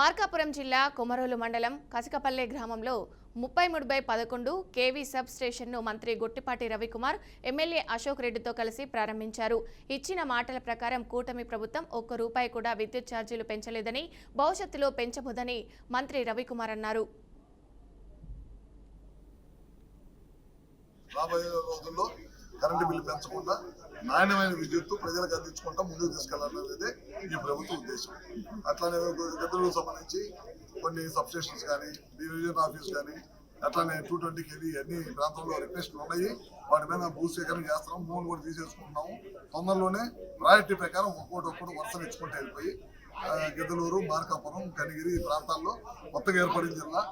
మార్కాపురం జిల్లా కొమరోలు మండలం కసికపల్లె గ్రామంలో 33/11 కేవీ సబ్ స్టేషన్ను మంత్రి గొట్టిపాటి రవికుమార్ ఎమ్మెల్యే అశోక్ రెడ్డితో కలిసి ప్రారంభించారు. ఇచ్చిన మాటల ప్రకారం కూటమి ప్రభుత్వం ఒక్క రూపాయి కూడా విద్యుత్ ఛార్జీలు పెంచలేదని, భవిష్యత్తులో పెంచబోదని మంత్రి రవికుమార్ అన్నారు. కరెంటు బిల్లు పెంచకుండా నాణ్యమైన విద్యుత్తు ప్రజలకు అందించుకుంటా ముందుకు తీసుకెళ్లాలనేదే ఈ ప్రభుత్వ ఉద్దేశం. అట్లానే గదులకు సంబంధించి కొన్ని సబ్స్టేషన్స్ కానీ, డివిజన్ ఆఫీస్ కానీ, అట్లానే 220 kV అన్ని ప్రాంతంలో రిక్వెస్ట్లు ఉన్నాయి. వాటి మీద భూసేకరణ చేస్తున్నాం, భూములు కూడా తీసేసుకుంటున్నాము. తొందరలోనే రాయితీ ప్రకారం ఒక్కొక్కటి వరుసలు ఇచ్చుకుంటూ వెళ్ళిపోయి గిద్దలూరు, మార్కాపురం, కనిగిరి ఈ ప్రాంతాల్లో కొత్తగా ఏర్పడిన జిల్లా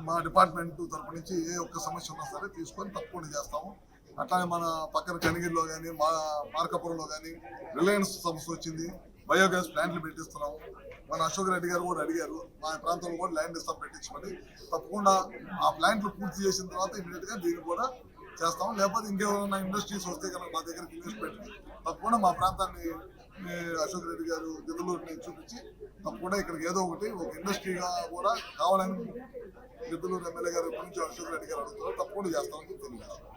మా డిపార్ట్మెంట్ తరపు నుంచి ఏ ఒక్క సమస్య ఉన్నా సరే తీసుకొని తప్పకుండా చేస్తాము. అట్లానే మన పక్కన కనిగిరిలో కానీ, మార్కాపురంలో కానీ రిలయన్స్ సమస్య వచ్చింది, బయోగ్యాస్ ప్లాంట్లు పెట్టిస్తున్నాము. మన అశోక్ రెడ్డి గారు కూడా అడిగారు మా ప్రాంతంలో కూడా ల్యాండ్ ఇస్తాం పెట్టించమని. తప్పకుండా ఆ ప్లాంట్లు పూర్తి చేసిన తర్వాత ఇమీడియట్ గా దీన్ని కూడా చేస్తాము. లేకపోతే ఇంకేమైనా ఇండస్ట్రీస్ వస్తే కనుక మా దగ్గరికి ఇన్వెస్ట్మెంట్ తప్పకుండా మా ప్రాంతాన్ని అశోక్ రెడ్డి గారు గిద్దలూరుని చూపించి తప్పకుండా ఇక్కడికి ఏదో ఒకటి ఒక ఇండస్ట్రీగా కూడా కావాలని గిద్దలూరు ఎమ్మెల్యే గారు ఎప్పటి నుంచి అశోక్ రెడ్డి గారు అడుగుతారు. తప్పకుండా చేస్తామని తెలియజేస్తాం.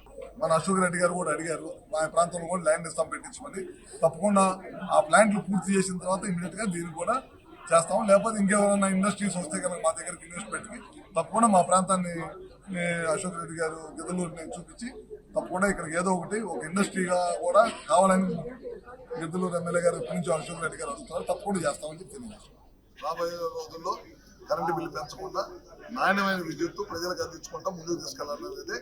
మన అశోక్ రెడ్డి గారు కూడా అడిగారు మా ప్రాంతంలో కూడా ల్యాండ్ ఇస్తాం పెట్టించమని. తప్పకుండా ఆ ప్లాంట్లు పూర్తి చేసిన తర్వాత ఇమీడియట్ గా దీన్ని కూడా చేస్తాము. లేకపోతే ఇంకేమైనా ఇండస్ట్రీస్ వస్తే కనుక మా దగ్గరికి ఇన్వెస్ట్మెంట్కి తప్పకుండా మా ప్రాంతాన్ని అశోక్ రెడ్డి గారు గిద్దలూరుని చూపించి తప్పకుండా ఇక్కడికి ఏదో ఒకటి ఒక ఇండస్ట్రీగా కూడా కావాలని గిద్దలూరు ఎమ్మెల్యే గారు ఎప్పటి నుంచి అశోక్ రెడ్డి గారు అడుగుతున్నారు. తప్పకుండా చేస్తామని చెప్పి తెలియజేస్తాం. రాబోయే రోజుల్లో కరెంటు బిల్లు పెంచకుండా నాణ్యమైన విద్యుత్తు ప్రజలకు అందించుకుంటా ముందుకు తీసుకెళ్లాలనేదే